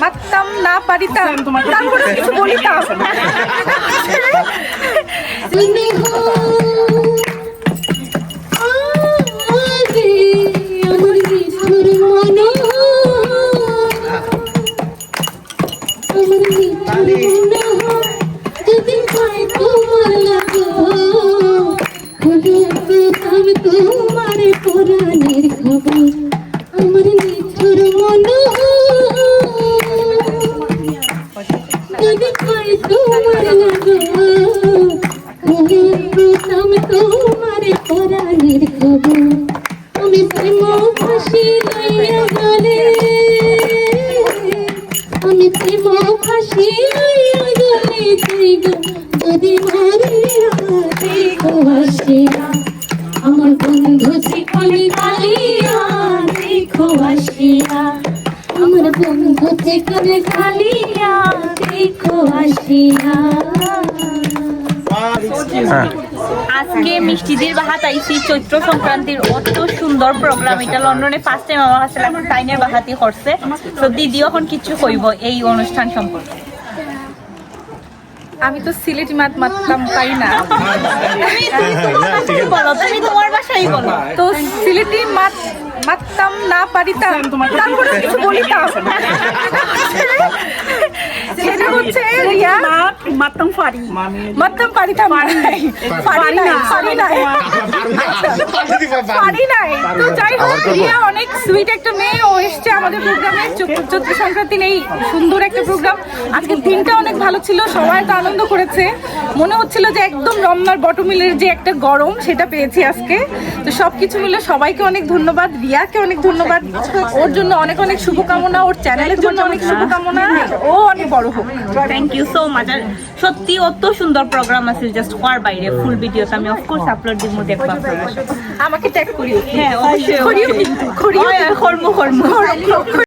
মারতাম না পারিতাম তারপরে কিছু বলিতাম। তোমার পুরাণের খবর আমার নিঠুর মন যদি পাই তোমার লাগো প্রথম তোমার পুরাণের খবর আমি প্রেম ফাঁসি লইয়া গলে আমি প্রেম ফাঁসি লইয়া গলে যদি মারিয়া দেখো আসিয়া আমার বন্ধু শিকলি কালিয়া দেখো আসিয়া আমার বন্ধু শিকলি কালিয়া দেখো আসিয়া। আজকে মিষ্টিদের বাহাত আইছি চৈত্র সংক্রান্তির অত সুন্দর প্রোগ্রাম। এটা লন্ডনে ফার্স্ট টাইম আমার কাছে টাইনের বাহাতি করছে। তো দিদি এখন কিছু কইব এই অনুষ্ঠান সম্পর্কে। আমি তো সিলেটি মারতাম পারি না, তুমি তোমার ভাষাই বলো। তো সিলেটি মারতাম না পারিতাম তারপরে কিছু বলিতাম। সেটা হচ্ছে রিয়া মারতাম পারিতাম পারি নাই। তো যাই হোক, রিয়া অনেক সুইট একটা মেয়ে, ও এসছে আমাদের প্রোগ্রামে চৈত্র সংক্রান্তির এই সুন্দর একটা প্রোগ্রাম। আজকের দিনটা অনেক ভালো ছিল, সবাই তো আনন্দ করেছে। মনে হচ্ছিল যে একদম রমনার বটমিলের যে একটা গরম সেটা পেয়েছি আজকে। তো সবকিছু মিলে সবাইকে অনেক ধন্যবাদ, রিয়াকে অনেক ধন্যবাদ, ওর জন্য অনেক অনেক শুভকামনা, ওর চ্যানেলের জন্য অনেক শুভকামনা, ও অনেক বড় হোক। Thank you so much. আর সত্যি অত সুন্দর প্রোগ্রাম আছে, জাস্ট হওয়ার বাইরে। ফুল ভিডিওতে আমি অফকোর্স আপলোড দিব, দেখবো আপনারা। আমাকে ট্যাগ করিও। হ্যাঁ অবশ্যই, করিও কিন্তু, করিও। কর্ম